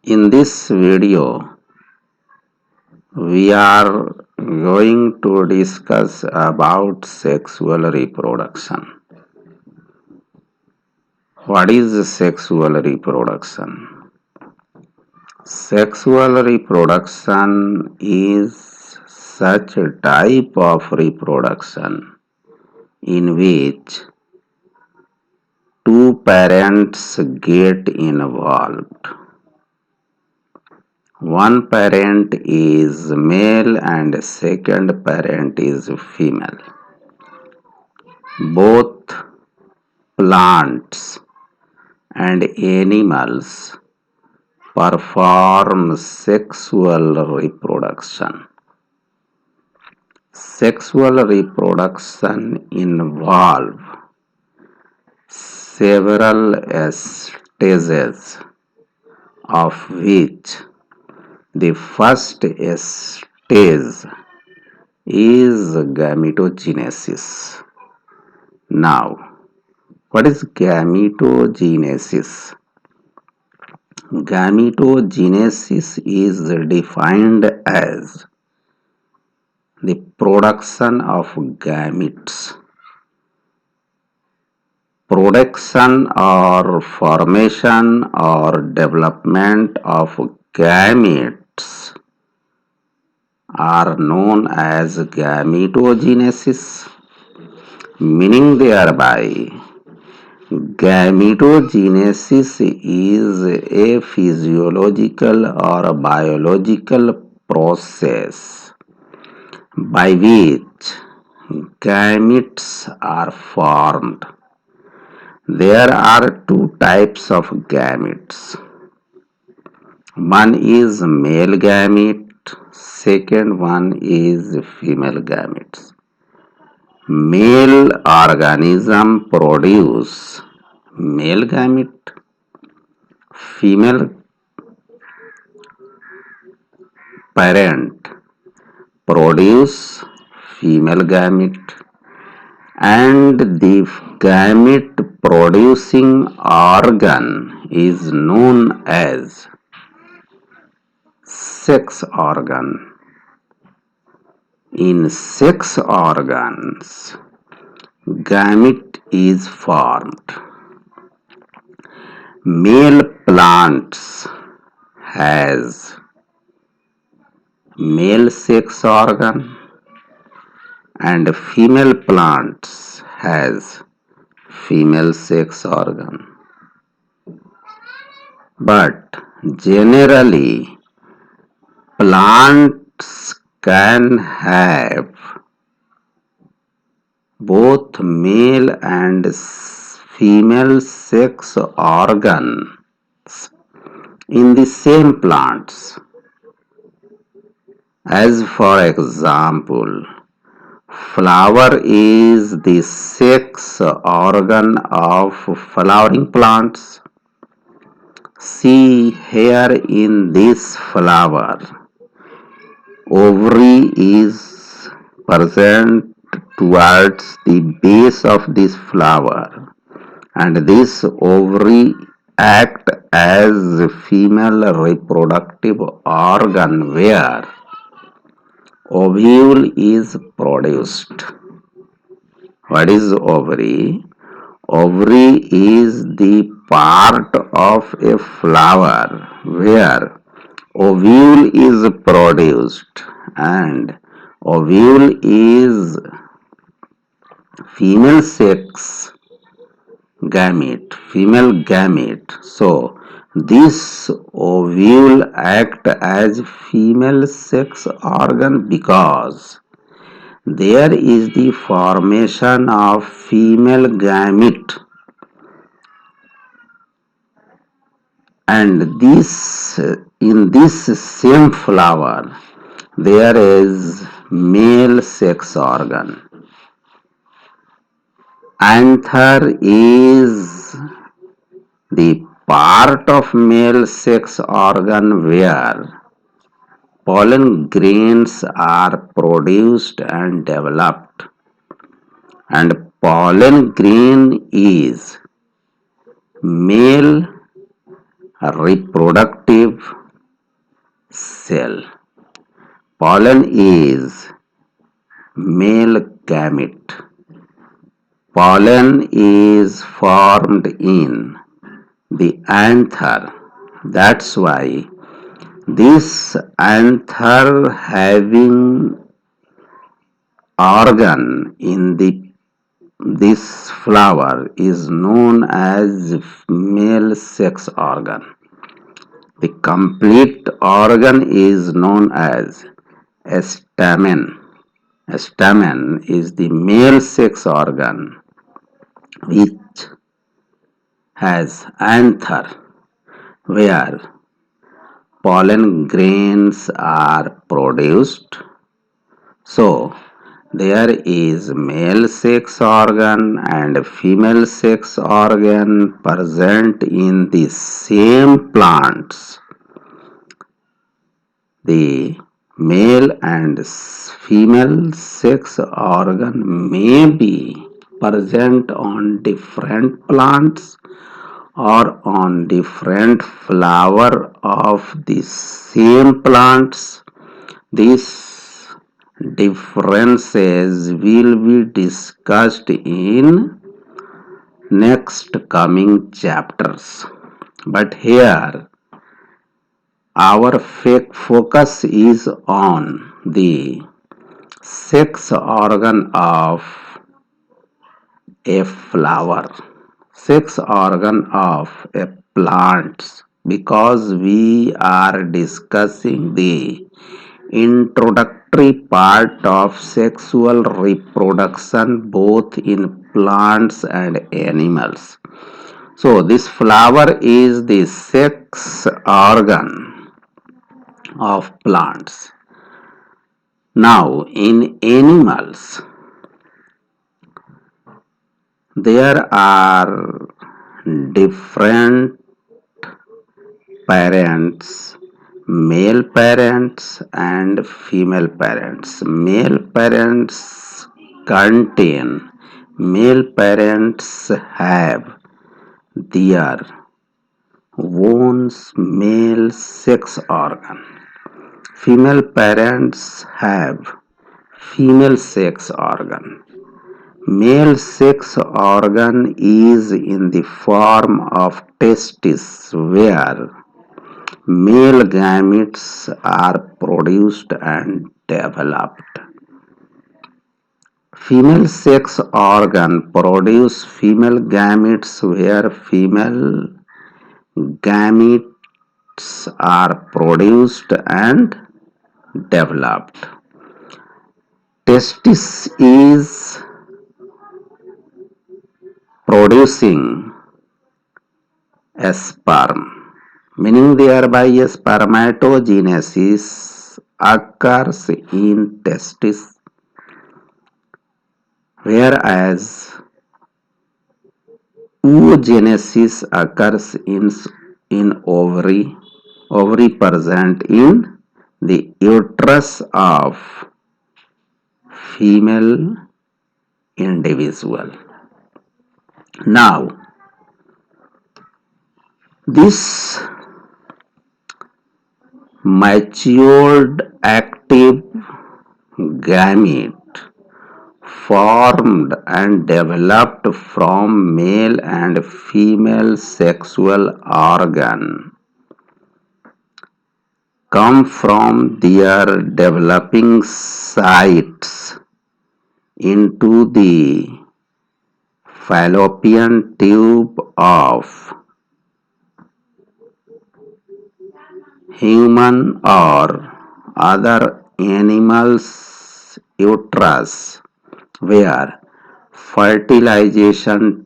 In this video, we are going to discuss about sexual reproduction. What is sexual reproduction? Sexual reproduction is such a type of reproduction in which two parents get involved. One parent is male and second parent is female. Both plants and animals perform sexual reproduction. Sexual reproduction involves several stages, of which the first stage is gametogenesis. Now, what is gametogenesis? Gametogenesis is defined as the production of gametes. Production or formation or development of gametes are known as gametogenesis, meaning thereby gametogenesis is a physiological or biological process by which gametes are formed. There are two types of gametes. One is male gamete, second one is female gametes. Male organism produce male gamete, female parent produce female gamete, and the gamete producing organ is known as sex organ. In sex organs, gamete is formed. Male plants has male sex organ and female plants has female sex organ. But generally, plants can have both male and female sex organs in the same plants. As for example, flower is the sex organ of flowering plants. See here in this flower, ovary is present towards the base of this flower, and this ovary act as female reproductive organ where ovule is produced. What is ovary? Ovary is the part of a flower where ovule is produced, and ovule is female sex gamete, female gamete. So this ovule act as female sex organ because there is the formation of female gamete, and this in this same flower there is male sex organ. Anther is the part of male sex organ where pollen grains are produced and developed, and pollen grain is male reproductive cell. Pollen is male gamete. Pollen is formed in the anther. That's why this anther having organ in this flower is known as male sex organ. The complete organ is known as stamen. Stamen is the male sex organ which has anther where pollen grains are produced. So, there is male sex organ and female sex organ present in the same plants. The male and female sex organ may be present on different plants or on different flower of the same plants. These differences will be discussed in next coming chapters. But here our focus is on the sex organ of a flower, sex organ of a plant, because we are discussing the introductory part of sexual reproduction both in plants and animals. So this flower is the sex organ of plants. Now in animals there are different parents, male parents and female parents. Male parents contain, male parents have their own male sex organ. Female parents have female sex organ. Male sex organ is in the form of testis where male gametes are produced and developed. Female sex organ produce female gametes where female gametes are produced and developed. Testis is producing a sperm, meaning thereby a spermatogenesis occurs in testis, whereas oogenesis occurs in ovary, ovary present in the uterus of female individual. Now, this matured active gamete formed and developed from male and female sexual organ come from their developing sites into the fallopian tube of human or other animals' uterus where fertilization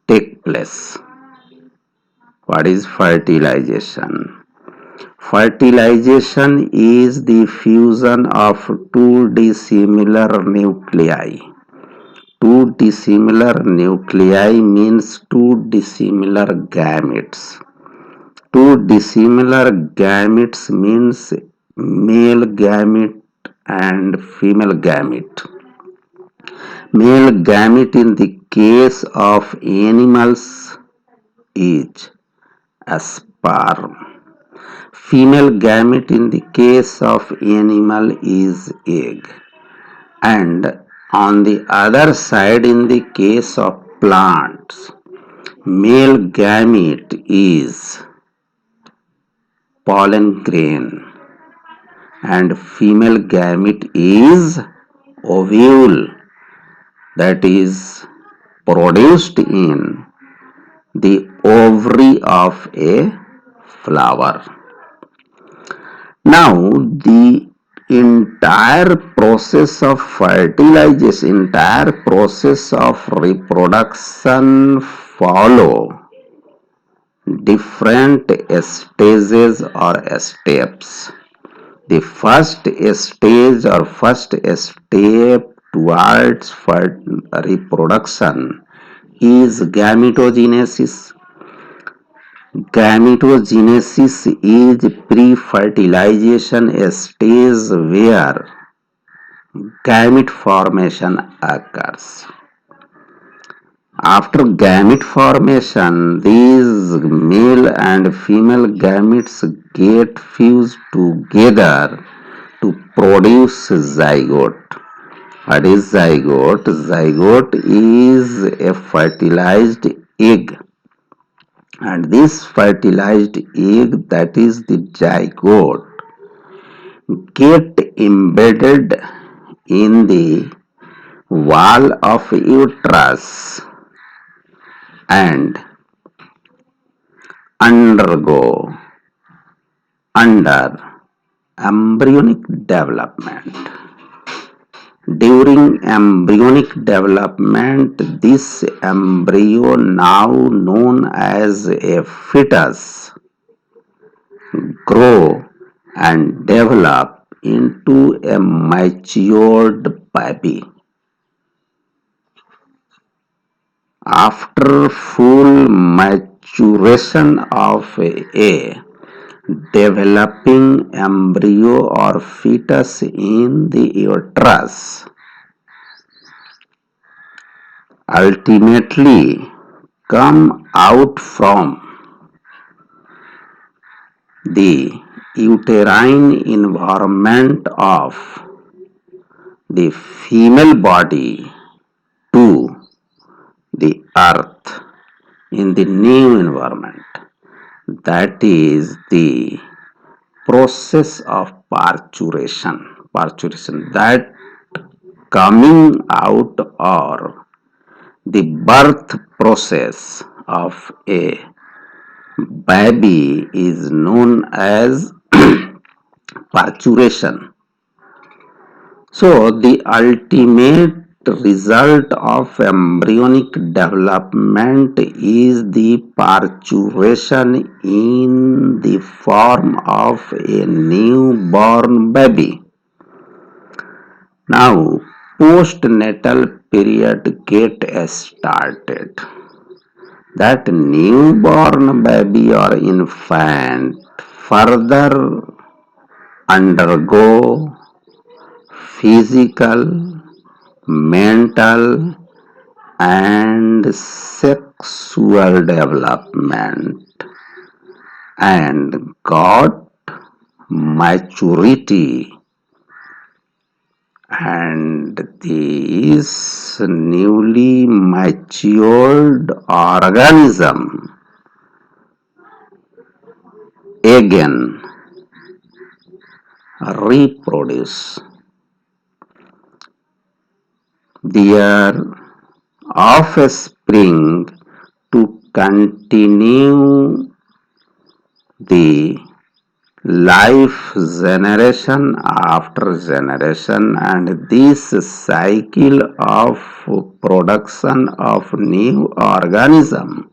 takes place. What is fertilization? Fertilization is the fusion of two dissimilar nuclei. Two dissimilar nuclei means two dissimilar gametes. Two dissimilar gametes means male gamete and female gamete. Male gamete in the case of animals is a sperm. Female gamete in the case of animal is egg. And on the other side, in the case of plants, male gamete is pollen grain and female gamete is ovule, that is produced in the ovary of a flower. Now, the entire process of fertilization, entire process of reproduction follow different stages or steps. The first stage or first step towards reproduction is gametogenesis. Gametogenesis is pre-fertilization stage where gamete formation occurs. After gamete formation, these male and female gametes get fused together to produce zygote. What is zygote? Zygote is a fertilized egg, and this fertilized egg, that is the zygote, get embedded in the wall of uterus and undergo under embryonic development. During embryonic development, this embryo, now known as a fetus, grow and develop into a matured baby. After full maturation of a developing embryo or fetus in the uterus, ultimately come out from the uterine environment of the female body to the earth in the new environment. That is the process of parturition. Parturition, that coming out or the birth process of a baby is known as parturition. So, the ultimate result of embryonic development is the parturition in the form of a newborn baby. Now, postnatal period get started. That newborn baby or infant further undergo physical, mental and sexual development and got maturity, and this newly matured organism again reproduce. Their offspring to continue the life generation after generation, and this cycle of production of new organism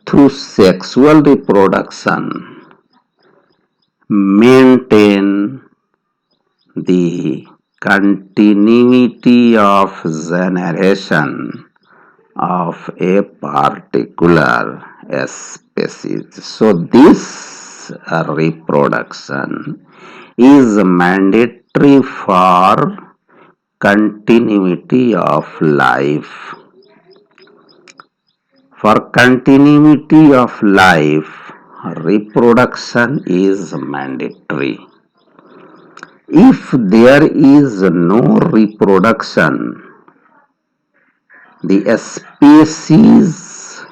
through sexual reproduction maintain the continuity of generation of a particular species. So this reproduction is mandatory for continuity of life. For continuity of life, reproduction is mandatory. If there is no reproduction, the species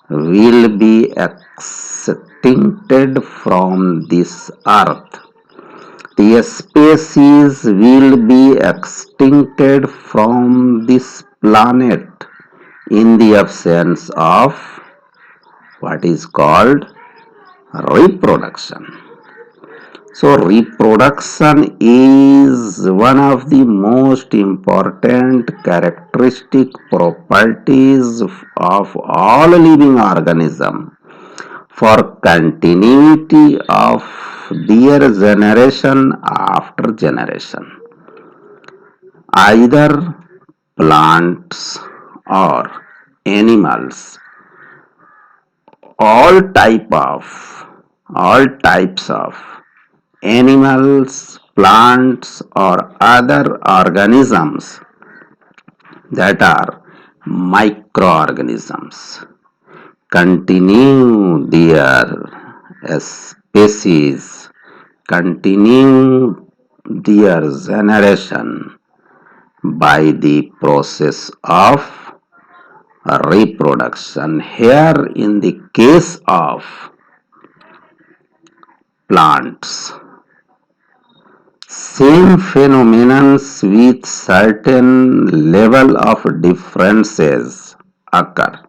will be extincted from this earth. The species will be extincted from this planet in the absence of what is called reproduction. So, reproduction is one of the most important characteristic properties of all living organisms for continuity of their generation after generation. Either plants or animals, all types of animals, plants or other organisms that are microorganisms continue their species, continue their generation by the process of reproduction. Here in the case of plants, same phenomenon with certain level of differences occur.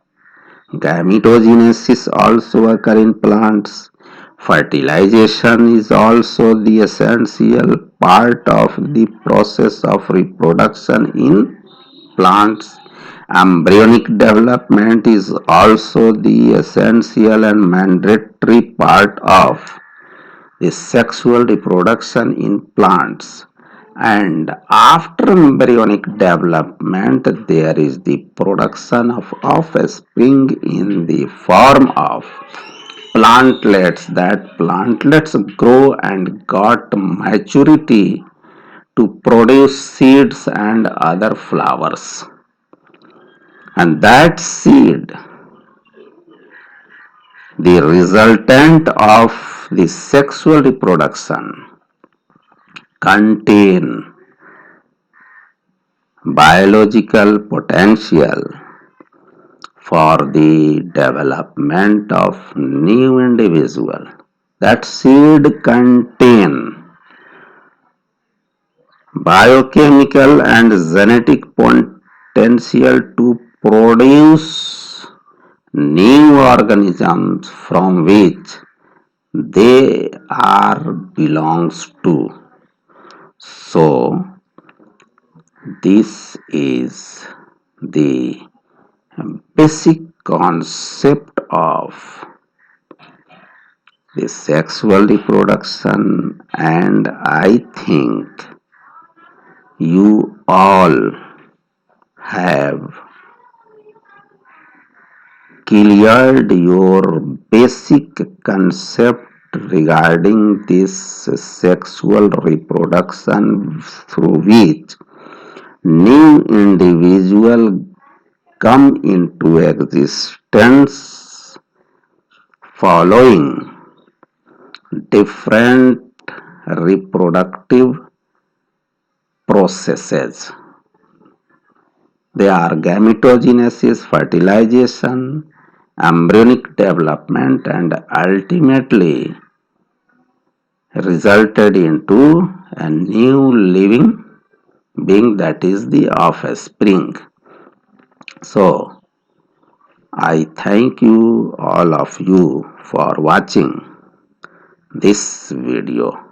Gametogenesis also occur in plants. Fertilization is also the essential part of the process of reproduction in plants. Embryonic development is also the essential and mandatory part of the sexual reproduction in plants. And after embryonic development, there is the production of offspring in the form of plantlets. That plantlets grow and got maturity to produce seeds and other flowers. And that seed, the resultant of the sexual reproduction, contain biological potential for the development of new individual. That seed contain biochemical and genetic potential to produce new organisms from which they are belongs to. So this is the basic concept of the sexual reproduction, and I think you all have cleared your basic concept regarding this sexual reproduction through which new individual come into existence following different reproductive processes. They are gametogenesis, fertilization, embryonic development, and ultimately resulted into a new living being, that is the offspring. So I thank you all of you for watching this video.